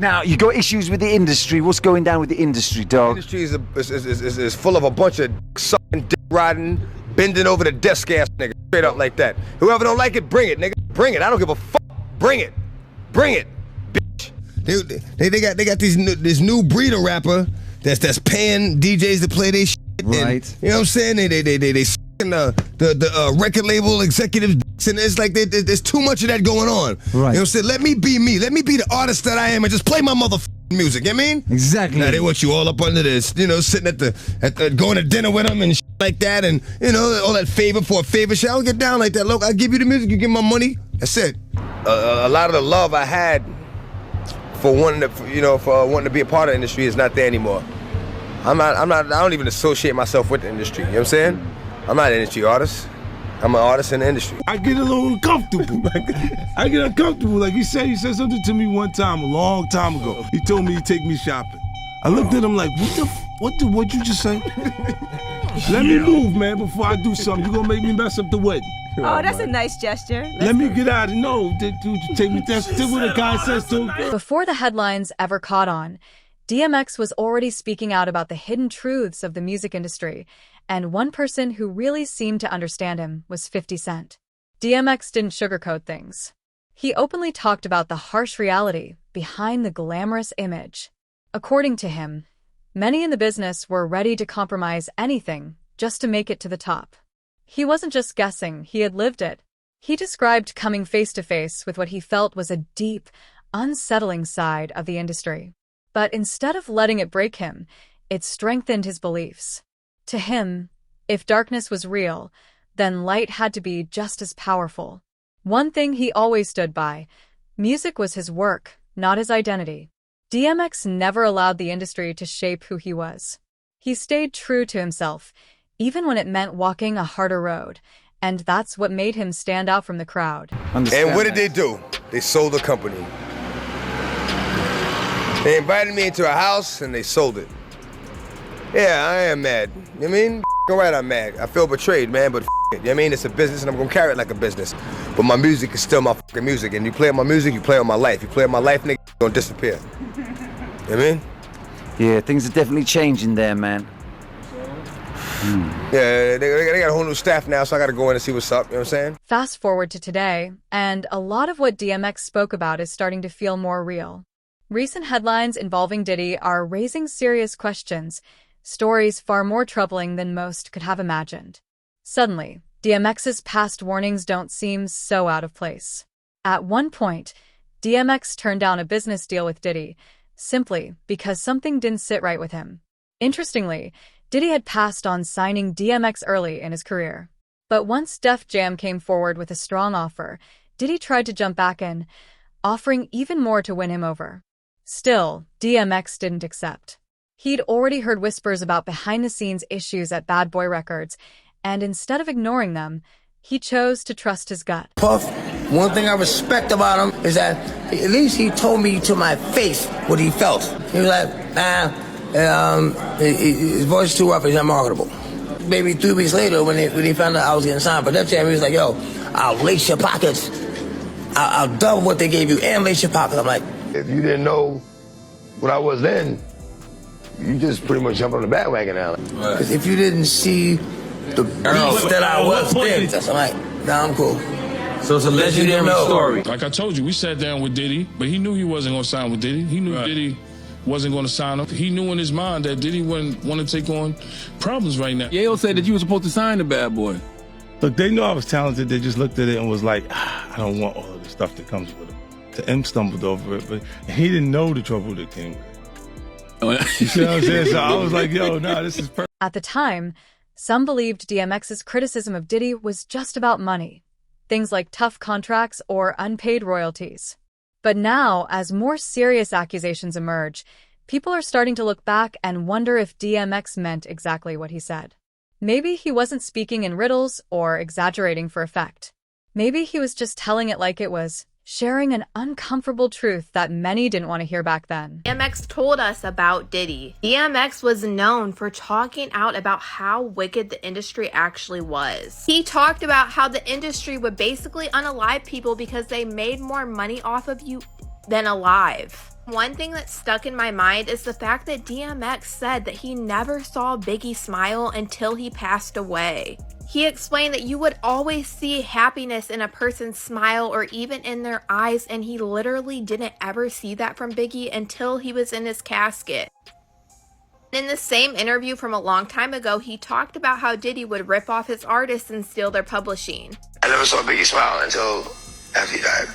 Now, you got issues with the industry. What's going down with the industry, dog? The industry is full of a bunch of sucking, dick riding, bending over the desk ass nigga, straight up like that. Whoever don't like it, bring it, nigga. Bring it. I don't give a fuck. Bring it. Bring it, bitch. They got this new breed of rapper that's paying DJs to play their shit. Right. And, you know what I'm saying? They sucking the record label executives, and it's like there's too much of that going on. Right. You know what I'm saying? Let me be me. Let me be the artist that I am and just play my motherfucking music. You know what I mean? Exactly. Now they want you all up under this, you know, sitting at the going to dinner with them and shit like that, and you know all that favor for a favor shit. I don't get down like that. Look, I give you the music, you give my money. That's it. A lot of the love I had for wanting to be a part of the industry is not there anymore. I don't even associate myself with the industry. You know what I'm saying? I'm not an industry artist. I'm an artist in the industry. I get a little uncomfortable. I get uncomfortable. Like he said something to me one time, a long time ago. He told me he'd take me shopping. I looked at him like, what'd you just say? Let me move, man, before I do something. You're gonna make me mess up the wedding. Oh, that's a nice gesture. Let me get out of no, dude, take me. That's what a guy says to him. Before the headlines ever caught on, DMX was already speaking out about the hidden truths of the music industry, and one person who really seemed to understand him was 50 Cent. DMX didn't sugarcoat things. He openly talked about the harsh reality behind the glamorous image. According to him, many in the business were ready to compromise anything just to make it to the top. He wasn't just guessing, he had lived it. He described coming face to face with what he felt was a deep, unsettling side of the industry. But instead of letting it break him, it strengthened his beliefs. To him, if darkness was real, then light had to be just as powerful. One thing he always stood by: music was his work, not his identity. DMX never allowed the industry to shape who he was. He stayed true to himself, even when it meant walking a harder road, and that's what made him stand out from the crowd. And what did they do? They sold the company. They invited me into a house and they sold it. Yeah, I am mad. You know what I mean? Right, I'm mad. I feel betrayed, man, but it. You know what I mean? It's a business and I'm gonna carry it like a business. But my music is still my fucking music. And you play on my music, you play on my life. You play on my life, nigga, it's gonna disappear. You know what I mean? Yeah, things are definitely changing there, man. Yeah, they got a whole new staff now, so I gotta go in and see what's up, you know what I'm saying? Fast forward to today, and a lot of what DMX spoke about is starting to feel more real. Recent headlines involving Diddy are raising serious questions, stories far more troubling than most could have imagined. Suddenly, DMX's past warnings don't seem so out of place. At one point, DMX turned down a business deal with Diddy, simply because something didn't sit right with him. Interestingly, Diddy had passed on signing DMX early in his career. But once Def Jam came forward with a strong offer, Diddy tried to jump back in, offering even more to win him over. Still, DMX didn't accept. He'd already heard whispers about behind-the-scenes issues at Bad Boy Records, and instead of ignoring them, he chose to trust his gut. Puff, one thing I respect about him is that at least he told me to my face what he felt. He was like, his voice is too rough, he's not marketable. Maybe 3 weeks later, when he found out I was getting signed for Def Jam, he was like, yo, I'll lace your pockets. I'll double what they gave you and lace your pockets. I'm like, If you didn't know what I was then, you just pretty much jumped on the bandwagon now. because if you didn't see the beast that I was then, that's I'm like, nah, I'm cool. So it's a legendary story. Like I told you, we sat down with Diddy, but he knew he wasn't going to sign with Diddy. He knew Diddy wasn't going to sign him. He knew in his mind that Diddy wouldn't want to take on problems right now. Yayo said that you were supposed to sign the Bad Boy. Look, they knew I was talented. They just looked at it and was like, I don't want all of the stuff that comes with it. The M stumbled over it, but he didn't know the trouble that came with it. You see what I'm saying? So I was like, yo, nah, this is perfect. At the time, some believed DMX's criticism of Diddy was just about money, things like tough contracts or unpaid royalties. But now, as more serious accusations emerge, people are starting to look back and wonder if DMX meant exactly what he said. Maybe he wasn't speaking in riddles or exaggerating for effect. Maybe he was just telling it like it was, sharing an uncomfortable truth that many didn't want to hear back then. DMX told us about Diddy. DMX was known for talking out about how wicked the industry actually was. He talked about how the industry would basically unalive people because they made more money off of you than alive. One thing that stuck in my mind is the fact that DMX said that he never saw Biggie smile until he passed away. He explained that you would always see happiness in a person's smile or even in their eyes, and he literally didn't ever see that from Biggie until he was in his casket. In the same interview from a long time ago, he talked about how Diddy would rip off his artists and steal their publishing. I never saw Biggie smile until after he died.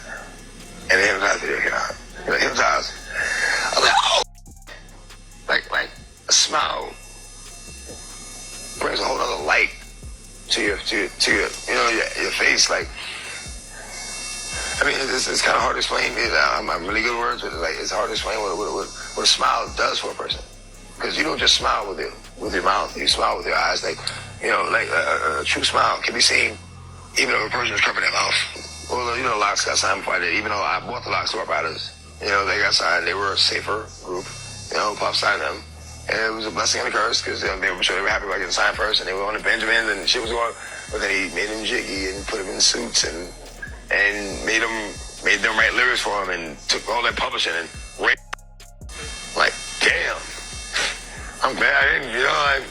And the Hypnotize video came out. You know, Hypnotize. I was like, oh! Like a smile brings a whole other light to your your face. Like, I mean, it's kind of hard to explain. I'm really good words, but it's hard to explain what a smile does for a person. Because you don't just smile with your mouth. You smile with your eyes. Like, you know, like a true smile can be seen even if a person is covering their mouth. Well, you know, Locks got signed before I did. Even though I bought the Locks to our riders, you know, they got signed. They were a safer group. You know, Puff signed them. And it was a blessing and a curse because they were sure they were happy about getting signed first, and they were on the Benjamins and shit was going. But then he made them jiggy and put them in suits and made them write lyrics for him and took all that publishing and like, damn. I'm glad I didn't, you know,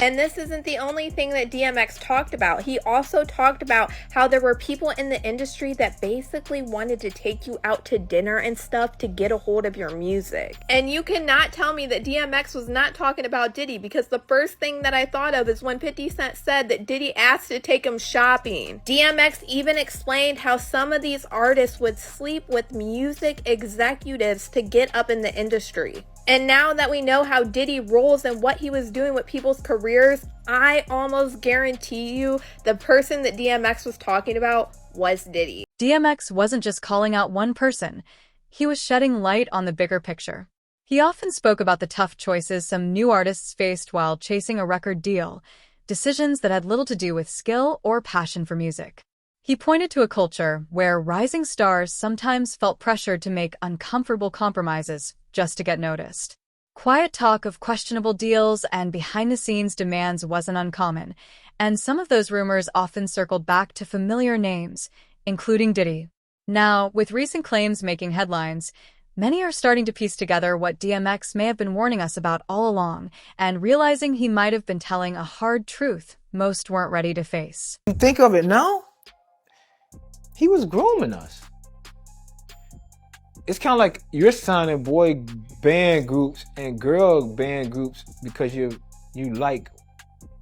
And this isn't the only thing that DMX talked about. He also talked about how there were people in the industry that basically wanted to take you out to dinner and stuff to get a hold of your music. And you cannot tell me that DMX was not talking about Diddy, because the first thing that I thought of is when 50 Cent said that Diddy asked to take him shopping. DMX even explained how some of these artists would sleep with music executives to get up in the industry. And now that we know how Diddy rolls and what he was doing with people's careers, I almost guarantee you the person that DMX was talking about was Diddy. DMX wasn't just calling out one person. He was shedding light on the bigger picture. He often spoke about the tough choices some new artists faced while chasing a record deal, decisions that had little to do with skill or passion for music. He pointed to a culture where rising stars sometimes felt pressured to make uncomfortable compromises just to get noticed. Quiet talk of questionable deals and behind-the-scenes demands wasn't uncommon, and some of those rumors often circled back to familiar names, including Diddy. Now, with recent claims making headlines, many are starting to piece together what DMX may have been warning us about all along, and realizing he might have been telling a hard truth most weren't ready to face. You think of it now? He was grooming us. It's kind of like you're signing boy band groups and girl band groups because you like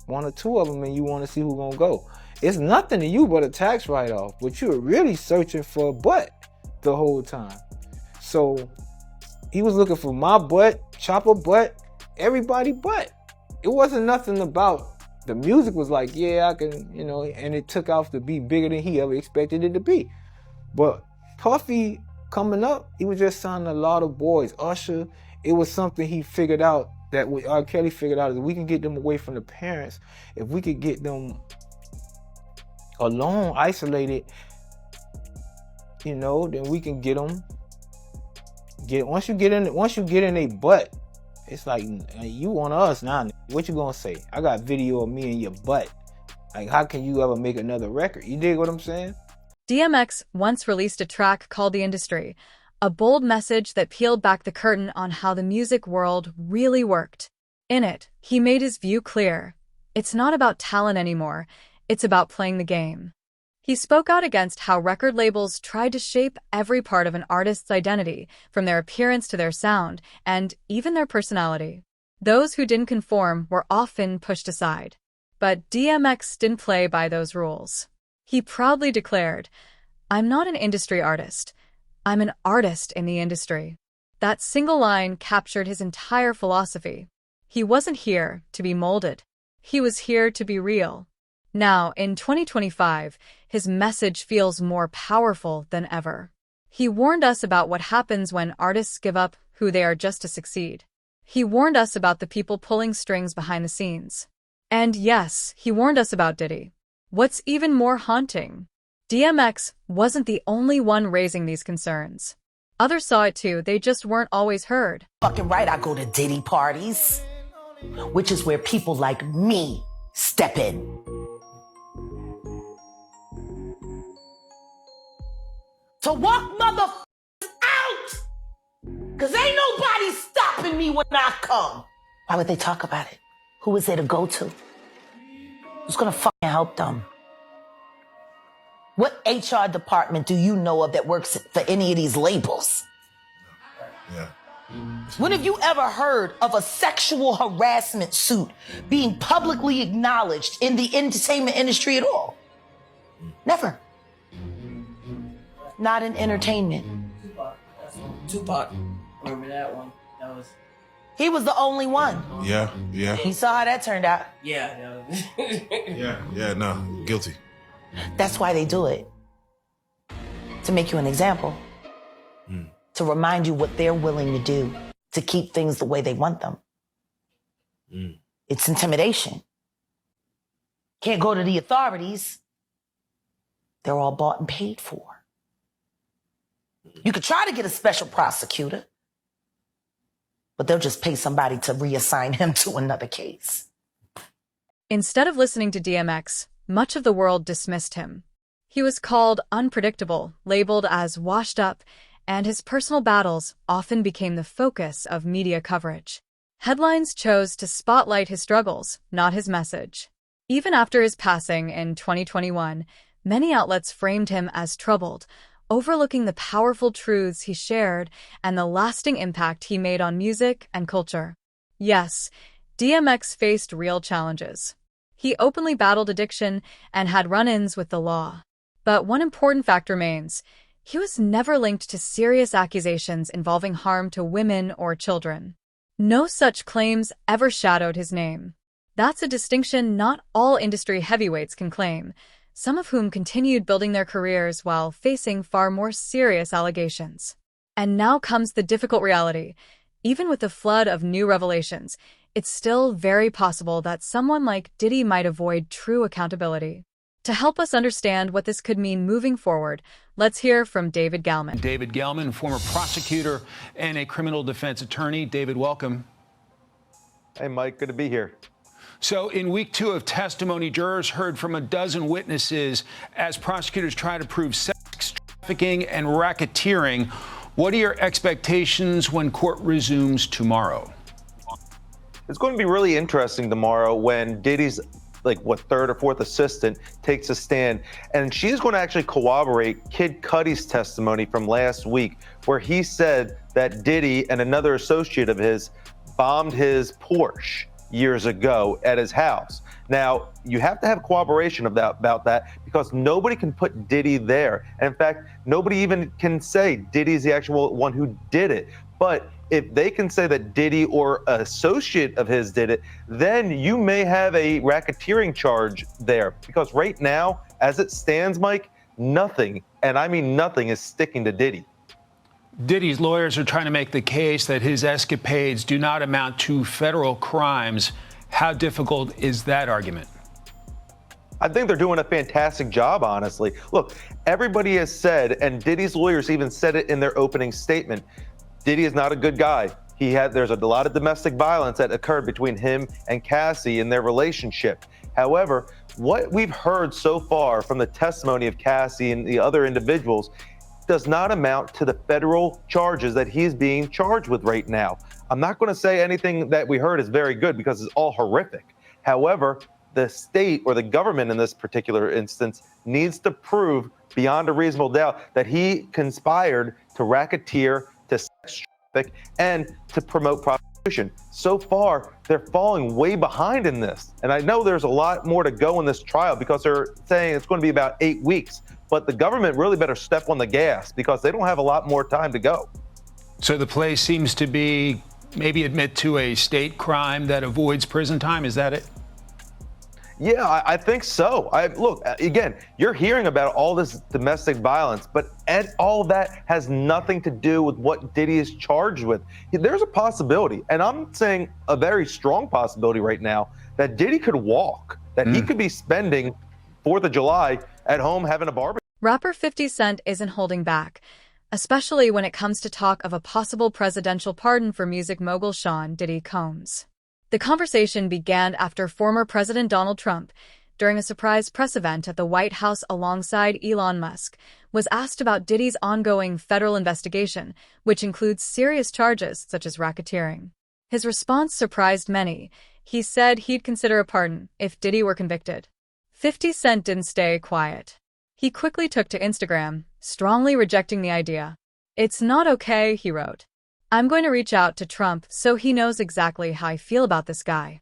one or two of them and you want to see who's gonna go. It's nothing to you but a tax write-off, but you're really searching for a butt the whole time. So he was looking for my butt, Chopper butt, everybody butt. It wasn't nothing about the music. Was like, yeah, I can, you know, and it took off to be bigger than he ever expected it to be. But Puffy coming up, he was just signing a lot of boys. Usher, it was something he figured out that R. Kelly figured out, is we can get them away from the parents. If we could get them alone, isolated, you know, then we can get them. Once you get in a butt, it's like, you on us now. What you gonna say? I got video of me in your butt. Like, how can you ever make another record? You dig what I'm saying? DMX once released a track called The Industry, a bold message that peeled back the curtain on how the music world really worked. In it, he made his view clear. It's not about talent anymore, it's about playing the game. He spoke out against how record labels tried to shape every part of an artist's identity, from their appearance to their sound, and even their personality. Those who didn't conform were often pushed aside. But DMX didn't play by those rules. He proudly declared, "I'm not an industry artist. I'm an artist in the industry." That single line captured his entire philosophy. He wasn't here to be molded. He was here to be real. Now, in 2025, his message feels more powerful than ever. He warned us about what happens when artists give up who they are just to succeed. He warned us about the people pulling strings behind the scenes. And yes, he warned us about Diddy. What's even more haunting? DMX wasn't the only one raising these concerns. Others saw it too, they just weren't always heard. Fucking right, I go to Diddy parties, which is where people like me step in. To walk motherfuckers out Cause ain't nobody stopping me when I come. Why would they talk about it? Who is there to go to? Who's gonna fucking help them? What HR department do you know of that works for any of these labels? Yeah. When have you ever heard of a sexual harassment suit being publicly acknowledged in the entertainment industry at all? Never. Not in entertainment. Tupac. Remember that one? He was the only one. Yeah. You saw how that turned out. Yeah. No, guilty. That's why they do it. To make you an example. To remind you what they're willing to do to keep things the way they want them. It's intimidation. Can't go to the authorities. They're all bought and paid for. You could try to get a special prosecutor, but they'll just pay somebody to reassign him to another case. Instead of listening to DMX, much of the world dismissed him. He was called unpredictable, labeled as washed up, and his personal battles often became the focus of media coverage. Headlines chose to spotlight his struggles, not his message. Even after his passing in 2021, many outlets framed him as troubled, overlooking the powerful truths he shared and the lasting impact he made on music and culture. Yes, DMX faced real challenges. He openly battled addiction and had run-ins with the law. But one important fact remains: he was never linked to serious accusations involving harm to women or children. No such claims ever shadowed his name. That's a distinction not all industry heavyweights can claim, some of whom continued building their careers while facing far more serious allegations. And now comes the difficult reality. Even with the flood of new revelations, it's still very possible that someone like Diddy might avoid true accountability. To help us understand what this could mean moving forward, let's hear from David Gellman. David Gellman, former prosecutor and a criminal defense attorney. David, welcome. Hey, Mike, good to be here. So in week 2 of testimony, jurors heard from a dozen witnesses as prosecutors try to prove sex trafficking and racketeering. What are your expectations when court resumes tomorrow? It's going to be really interesting tomorrow when Diddy's third or fourth assistant takes a stand, and she's going to actually corroborate Kid Cudi's testimony from last week, where he said that Diddy and another associate of his bombed his Porsche years ago at his house. Now, you have to have corroboration about that because nobody can put Diddy there. And in fact, nobody even can say Diddy's the actual one who did it. But if they can say that Diddy or an associate of his did it, then you may have a racketeering charge there. Because right now, as it stands, Mike, nothing, and I mean nothing, is sticking to Diddy. Diddy's lawyers are trying to make the case that his escapades do not amount to federal crimes. How difficult is that argument? I think they're doing a fantastic job, honestly. Look, everybody has said, and Diddy's lawyers even said it in their opening statement, Diddy is not a good guy. There's a lot of domestic violence that occurred between him and Cassie in their relationship. However, what we've heard so far from the testimony of Cassie and the other individuals does not amount to the federal charges that he's being charged with right now. I'm not going to say anything that we heard is very good because it's all horrific. However, the state or the government in this particular instance needs to prove beyond a reasonable doubt that he conspired to racketeer, to sex traffic, and to promote prostitution. So far, they're falling way behind in this. And I know there's a lot more to go in this trial because they're saying it's going to be about 8 weeks. But the government really better step on the gas because they don't have a lot more time to go. So the play seems to be maybe admit to a state crime that avoids prison time. Is that it? Yeah, I think so. Look, again, you're hearing about all this domestic violence, but all of that has nothing to do with what Diddy is charged with. There's a possibility, and I'm saying a very strong possibility right now, that Diddy could walk, that he could be spending 4th of July at home having a barbecue. Rapper 50 Cent isn't holding back, especially when it comes to talk of a possible presidential pardon for music mogul Sean Diddy Combs. The conversation began after former President Donald Trump, during a surprise press event at the White House alongside Elon Musk, was asked about Diddy's ongoing federal investigation, which includes serious charges such as racketeering. His response surprised many. He said he'd consider a pardon if Diddy were convicted. 50 Cent didn't stay quiet. He quickly took to Instagram, strongly rejecting the idea. "It's not okay," he wrote. "I'm going to reach out to Trump so he knows exactly how I feel about this guy."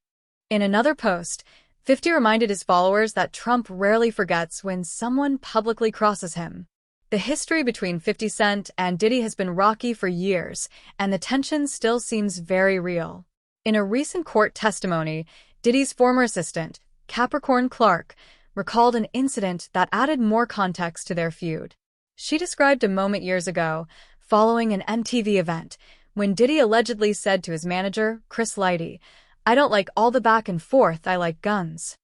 In another post, 50 reminded his followers that Trump rarely forgets when someone publicly crosses him. The history between 50 Cent and Diddy has been rocky for years, and the tension still seems very real. In a recent court testimony, Diddy's former assistant, Capricorn Clark, recalled an incident that added more context to their feud. She described a moment years ago, following an MTV event, when Diddy allegedly said to his manager, Chris Lighty, "I don't like all the back and forth, I like guns."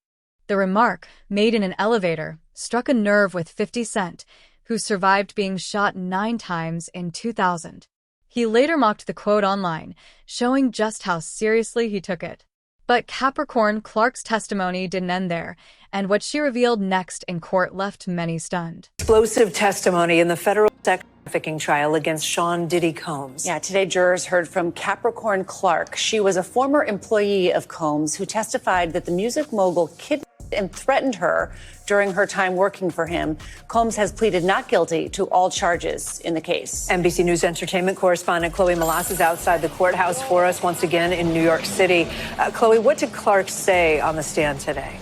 The remark, made in an elevator, struck a nerve with 50 Cent, who survived being shot 9 times in 2000. He later mocked the quote online, showing just how seriously he took it. But Capricorn Clark's testimony didn't end there, and what she revealed next in court left many stunned. Explosive testimony in the federal sex trafficking trial against Sean Diddy Combs. Yeah, today jurors heard from Capricorn Clark. She was a former employee of Combs who testified that the music mogul kidnapped and threatened her during her time working for him. Combs has pleaded not guilty to all charges in the case. NBC News entertainment correspondent Chloe Malas is outside the courthouse for us once again in New York City. Chloe, what did Clark say on the stand today?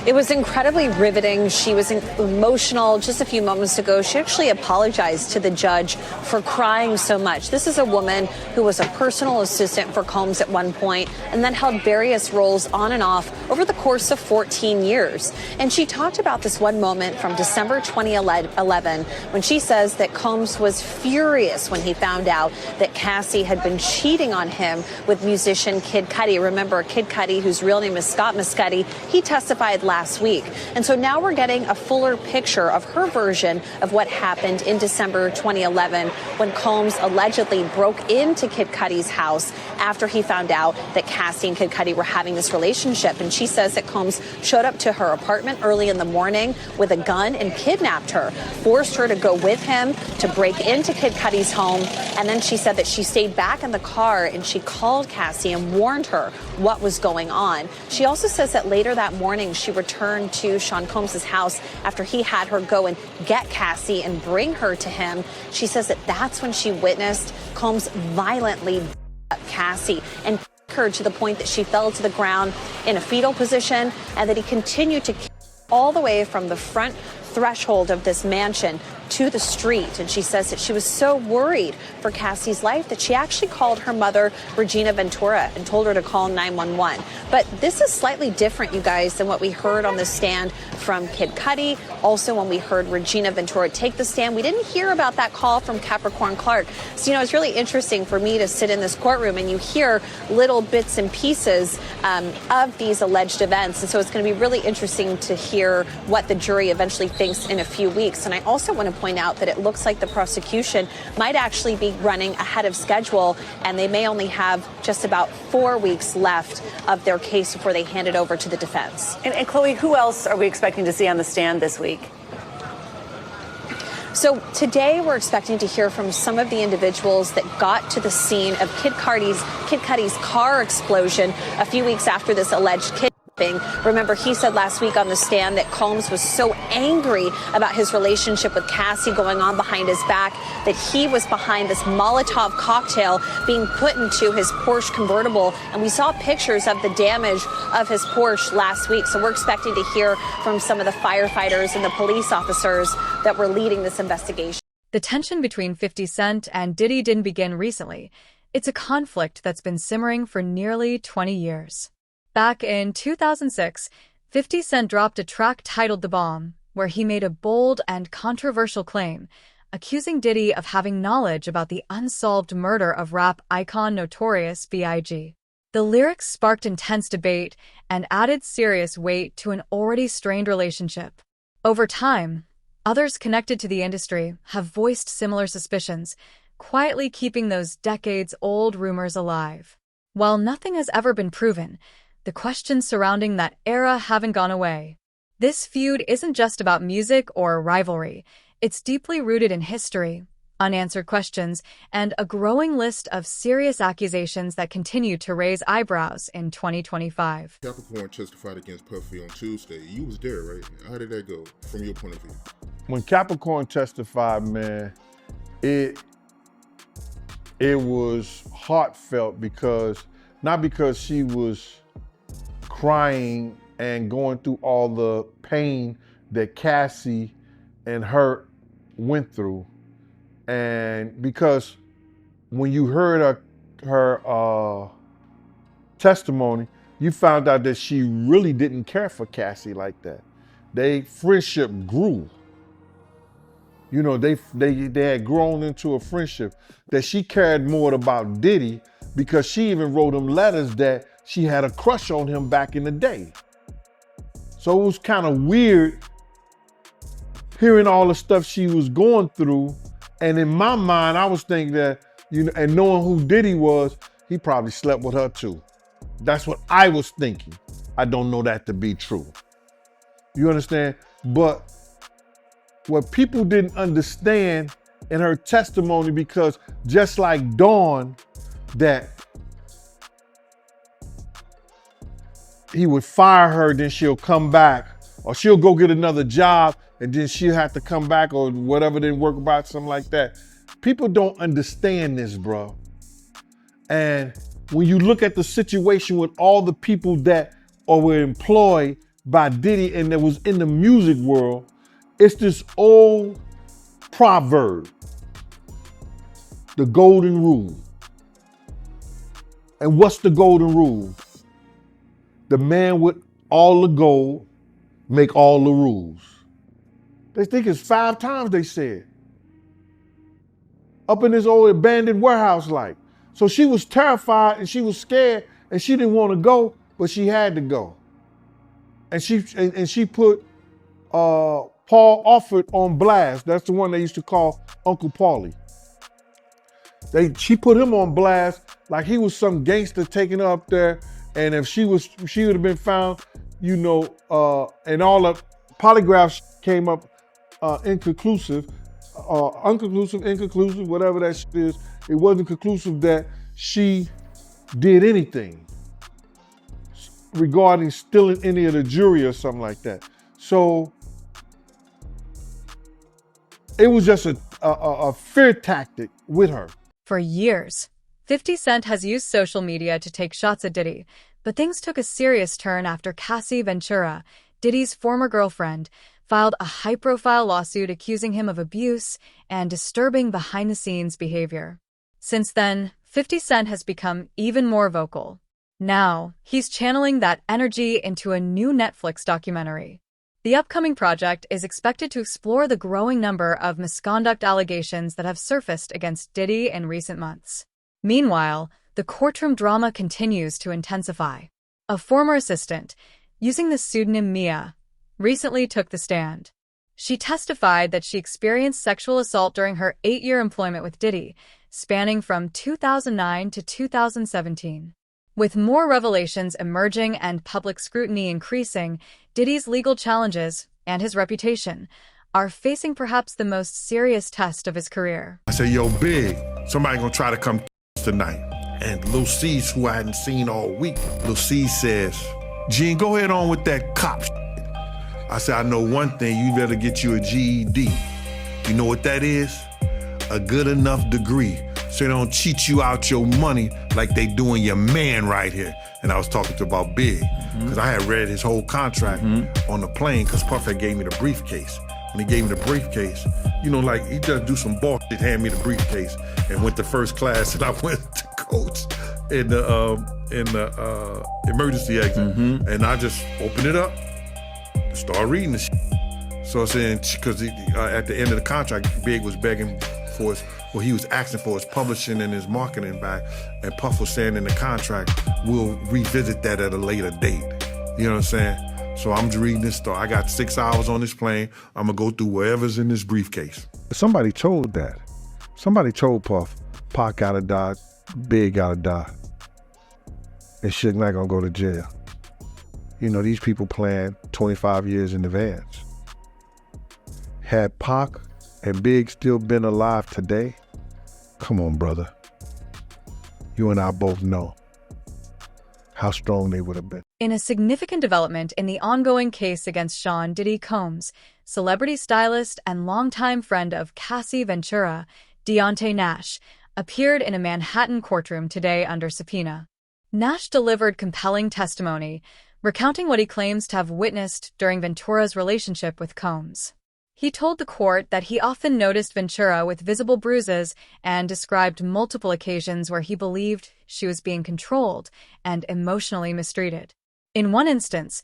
It was incredibly riveting. She was emotional just a few moments ago. She actually apologized to the judge for crying so much. This is a woman who was a personal assistant for Combs at one point and then held various roles on and off over the course of 14 years. And she talked about this one moment from December 2011 when she says that Combs was furious when he found out that Cassie had been cheating on him with musician Kid Cudi. Remember, Kid Cudi, whose real name is Scott Muscudi, he testified last week. And so now we're getting a fuller picture of her version of what happened in December 2011 when Combs allegedly broke into Kid Cudi's house after he found out that Cassie and Kid Cudi were having this relationship. And she says that Combs showed up to her apartment early in the morning with a gun and kidnapped her, forced her to go with him to break into Kid Cudi's home. And then she said that she stayed back in the car and she called Cassie and warned her what was going on. She also says that later that morning she returned to Sean Combs' house after he had her go and get Cassie and bring her to him. She says that that's when she witnessed Combs violently beat up Cassie and her to the point that she fell to the ground in a fetal position, and that he continued to kick all the way from the front threshold of this mansion to the street. And she says that she was so worried for Cassie's life that she actually called her mother, Regina Ventura, and told her to call 911. But this is slightly different, you guys, than what we heard on the stand from Kid Cudi. Also, when we heard Regina Ventura take the stand, we didn't hear about that call from Capricorn Clark. So, it's really interesting for me to sit in this courtroom and you hear little bits and pieces of these alleged events. And so it's going to be really interesting to hear what the jury eventually thinks in a few weeks. And I also want to point out that it looks like the prosecution might actually be running ahead of schedule, and they may only have just about 4 weeks left of their case before they hand it over to the defense. And Chloe, who else are we expecting to see on the stand this week? So today we're expecting to hear from some of the individuals that got to the scene of Kid Cudi's car explosion a few weeks after this alleged kidnapping. Remember, he said last week on the stand that Combs was so angry about his relationship with Cassie going on behind his back that he was behind this Molotov cocktail being put into his Porsche convertible. And we saw pictures of the damage of his Porsche last week. So we're expecting to hear from some of the firefighters and the police officers that were leading this investigation. The tension between 50 Cent and Diddy didn't begin recently. It's a conflict that's been simmering for nearly 20 years. Back in 2006, 50 Cent dropped a track titled The Bomb, where he made a bold and controversial claim, accusing Diddy of having knowledge about the unsolved murder of rap icon Notorious B.I.G. The lyrics sparked intense debate and added serious weight to an already strained relationship. Over time, others connected to the industry have voiced similar suspicions, quietly keeping those decades-old rumors alive. While nothing has ever been proven, the questions surrounding that era haven't gone away. This feud isn't just about music or rivalry. It's deeply rooted in history, unanswered questions, and a growing list of serious accusations that continue to raise eyebrows in 2025. Capricorn testified against Puffy on Tuesday. You was there, right? How did that go from your point of view? When Capricorn testified, man, it was heartfelt not because she was crying and going through all the pain that Cassie and her went through, and because when you heard her testimony, you found out that she really didn't care for Cassie like that. Their friendship grew. You know, they had grown into a friendship, that she cared more about Diddy because she even wrote him letters that she had a crush on him back in the day. So it was kind of weird hearing all the stuff she was going through. And in my mind, I was thinking that, you know, and knowing who Diddy was, he probably slept with her too. That's what I was thinking. I don't know that to be true. You understand? But what people didn't understand in her testimony, because just like Dawn, that he would fire her, then she'll come back, or she'll go get another job, and then she'll have to come back, or whatever didn't work about, something like that. People don't understand this, bro. And when you look at the situation with all the people that were employed by Diddy and that was in the music world, it's this old proverb, the golden rule. And what's the golden rule? The man with all the gold make all the rules. They think it's 5 times they said. Up in this old abandoned warehouse like. So she was terrified and she was scared and she didn't want to go, but she had to go. And she put Paul Offord on blast. That's the one they used to call Uncle Paulie. She put him on blast like he was some gangster taking her up there. And if she would have been found, you know, and all the polygraphs came up inconclusive, whatever that shit is. It wasn't conclusive that she did anything regarding stealing any of the jewelry or something like that. So it was just a fear tactic with her. For years, 50 Cent has used social media to take shots at Diddy, but things took a serious turn after Cassie Ventura, Diddy's former girlfriend, filed a high-profile lawsuit accusing him of abuse and disturbing behind-the-scenes behavior. Since then, 50 Cent has become even more vocal. Now, he's channeling that energy into a new Netflix documentary. The upcoming project is expected to explore the growing number of misconduct allegations that have surfaced against Diddy in recent months. Meanwhile, the courtroom drama continues to intensify. A former assistant, using the pseudonym Mia, recently took the stand. She testified that she experienced sexual assault during her 8-year employment with Diddy, spanning from 2009 to 2017. With more revelations emerging and public scrutiny increasing, Diddy's legal challenges and his reputation are facing perhaps the most serious test of his career. I said, yo, Big, somebody gonna try to come tonight. And Lil C's, who I hadn't seen all week, Lil C says, Gene, go ahead on with that cop shit. I said, I know one thing, you better get you a GED. You know what that is? A good enough degree, so they don't cheat you out your money like they doing your man right here. And I was talking about Big, because I had read his whole contract on the plane, because Puffy gave me the briefcase. When he gave me the briefcase, you know, like he just do some bullshit, hand me the briefcase, and went to first class, and I went to coach in the emergency exit, and I just opened it up, start reading the shit. So I'm saying, because at the end of the contract, Big was begging for his, well, he was asking for his publishing and his marketing back, and Puff was saying in the contract, we'll revisit that at a later date. You know what I'm saying? So I'm just reading this story. I got 6 hours on this plane. I'm gonna go through whatever's in this briefcase. Somebody told that. Somebody told Puff, Pac gotta die, Big gotta die. And Suge Knight gonna go to jail. You know, these people plan 25 years in advance. Had Pac and Big still been alive today, come on, brother. You and I both know how strong they would have been. In a significant development in the ongoing case against Sean Diddy Combs, celebrity stylist and longtime friend of Cassie Ventura, Deontay Nash, appeared in a Manhattan courtroom today under subpoena. Nash delivered compelling testimony, recounting what he claims to have witnessed during Ventura's relationship with Combs. He told the court that he often noticed Ventura with visible bruises and described multiple occasions where he believed she was being controlled and emotionally mistreated. In one instance,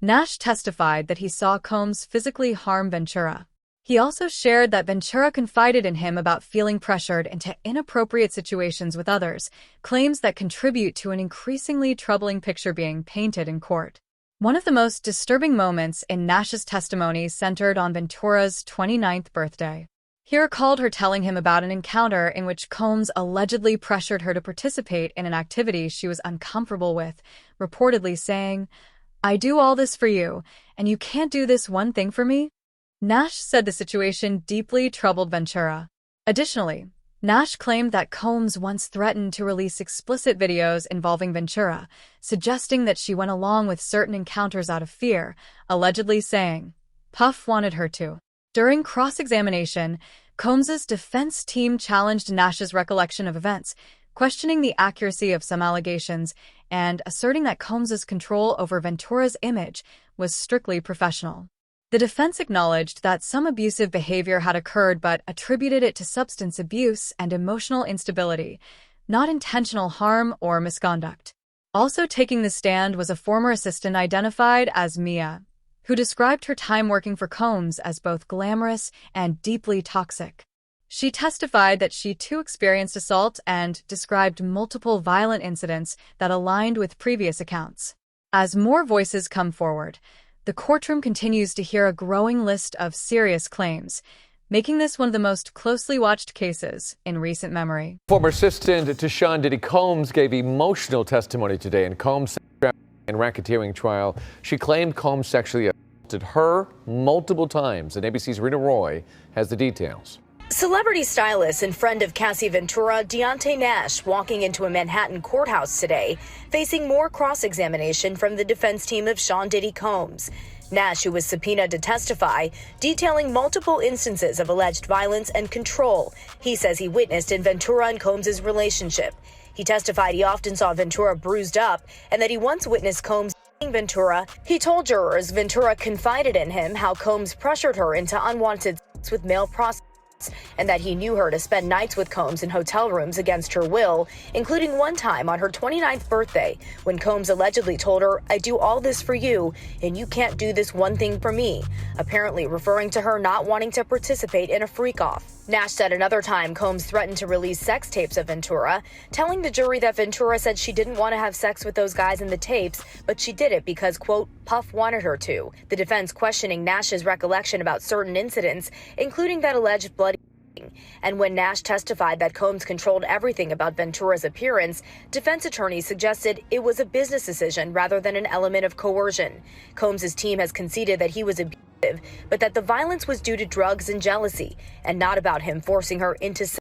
Nash testified that he saw Combs physically harm Ventura. He also shared that Ventura confided in him about feeling pressured into inappropriate situations with others, claims that contribute to an increasingly troubling picture being painted in court. One of the most disturbing moments in Nash's testimony centered on Ventura's 29th birthday. He recalled her telling him about an encounter in which Combs allegedly pressured her to participate in an activity she was uncomfortable with, reportedly saying, "I do all this for you, and you can't do this one thing for me?" Nash said the situation deeply troubled Ventura. Additionally, Nash claimed that Combs once threatened to release explicit videos involving Ventura, suggesting that she went along with certain encounters out of fear, allegedly saying, Puff wanted her to. During cross-examination, Combs's defense team challenged Nash's recollection of events, questioning the accuracy of some allegations and asserting that Combs's control over Ventura's image was strictly professional. The defense acknowledged that some abusive behavior had occurred but attributed it to substance abuse and emotional instability, not intentional harm or misconduct. Also taking the stand was a former assistant identified as Mia, who described her time working for Combs as both glamorous and deeply toxic. She testified that she too experienced assault and described multiple violent incidents that aligned with previous accounts. As more voices come forward, the courtroom continues to hear a growing list of serious claims, making this one of the most closely watched cases in recent memory. Former assistant to Sean Diddy Combs gave emotional testimony today in Combs' and racketeering trial. She claimed Combs sexually assaulted her multiple times, and ABC's Rita Roy has the details. Celebrity stylist and friend of Cassie Ventura, Deontay Nash, walking into a Manhattan courthouse today, facing more cross-examination from the defense team of Sean Diddy Combs. Nash, who was subpoenaed to testify, detailing multiple instances of alleged violence and control he says he witnessed in Ventura and Combs' relationship. He testified he often saw Ventura bruised up and that he once witnessed Combs beating Ventura. He told jurors Ventura confided in him how Combs pressured her into unwanted sex with male prostitutes, and that he knew her to spend nights with Combs in hotel rooms against her will, including one time on her 29th birthday when Combs allegedly told her, "I do all this for you, and you can't do this one thing for me," apparently referring to her not wanting to participate in a freak-off. Nash said another time Combs threatened to release sex tapes of Ventura, telling the jury that Ventura said she didn't want to have sex with those guys in the tapes, but she did it because, quote, Puff wanted her to. The defense questioning Nash's recollection about certain incidents, including that alleged bloody. And when Nash testified that Combs controlled everything about Ventura's appearance, defense attorneys suggested it was a business decision rather than an element of coercion. Combs' team has conceded that he was abusive, but that the violence was due to drugs and jealousy, and not about him forcing her into sex.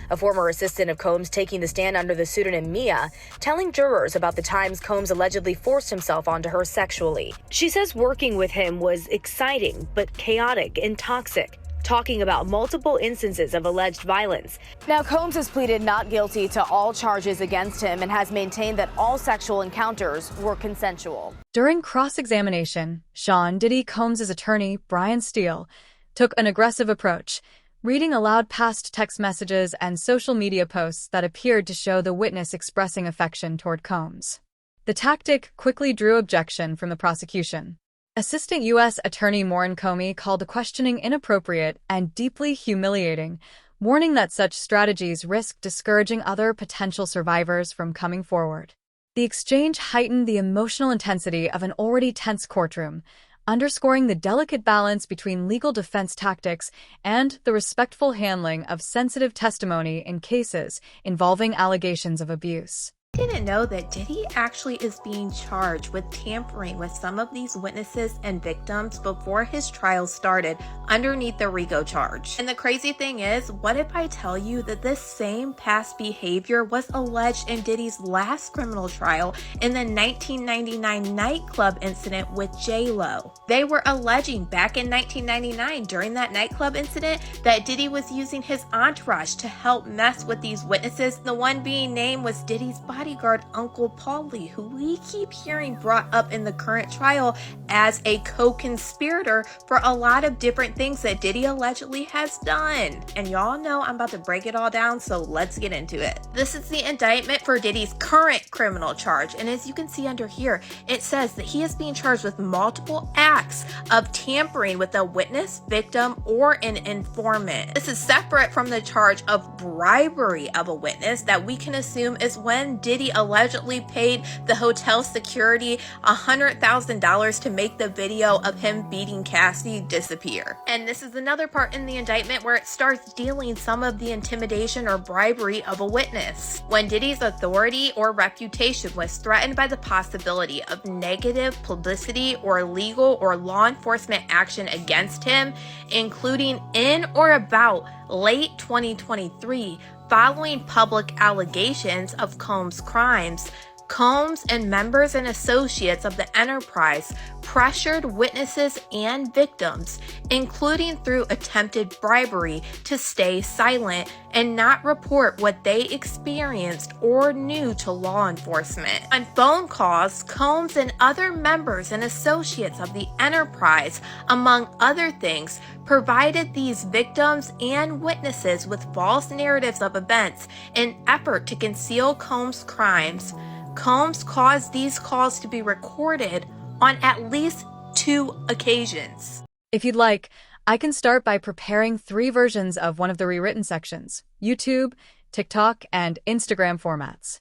A former assistant of Combs taking the stand under the pseudonym Mia, telling jurors about the times Combs allegedly forced himself onto her sexually. She says working with him was exciting, but chaotic and toxic, talking about multiple instances of alleged violence. Now, Combs has pleaded not guilty to all charges against him and has maintained that all sexual encounters were consensual. During cross-examination, Sean Diddy Combs' attorney, Brian Steele, took an aggressive approach, reading aloud past text messages and social media posts that appeared to show the witness expressing affection toward Combs. The tactic quickly drew objection from the prosecution. Assistant U.S. Attorney Maureen Comey called the questioning inappropriate and deeply humiliating, warning that such strategies risk discouraging other potential survivors from coming forward. The exchange heightened the emotional intensity of an already tense courtroom, underscoring the delicate balance between legal defense tactics and the respectful handling of sensitive testimony in cases involving allegations of abuse. didn't know that Diddy actually is being charged with tampering with some of these witnesses and victims before his trial started underneath the RICO charge. And the crazy thing is, what if I tell you that this same past behavior was alleged in Diddy's last criminal trial in the 1999 nightclub incident with J-Lo? They were alleging back in 1999 during that nightclub incident that Diddy was using his entourage to help mess with these witnesses. The one being named was Diddy's bodyguard, Uncle Paulie, who we keep hearing brought up in the current trial as a co-conspirator for a lot of different things that Diddy allegedly has done. And y'all know I'm about to break it all down, so let's get into it. This is the indictment for Diddy's current criminal charge, and as you can see under here, it says that he is being charged with multiple acts of tampering with a witness, victim, or an informant. This is separate from the charge of bribery of a witness that we can assume is when Diddy allegedly paid the hotel security $100,000 to make the video of him beating Cassie disappear. And this is another part in the indictment where it starts dealing some of the intimidation or bribery of a witness. When Diddy's authority or reputation was threatened by the possibility of negative publicity or legal or law enforcement action against him, including in or about late 2023, following public allegations of Combs' crimes, Combs and members and associates of the enterprise pressured witnesses and victims, including through attempted bribery, to stay silent and not report what they experienced or knew to law enforcement. On phone calls, Combs and other members and associates of the enterprise, among other things, provided these victims and witnesses with false narratives of events in effort to conceal Combs' crimes. Combs caused these calls to be recorded on at least 2 occasions. If you'd like, I can start by preparing 3 versions of one of the rewritten sections: YouTube, TikTok, and Instagram formats.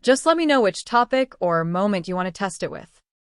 Just let me know which topic or moment you want to test it with.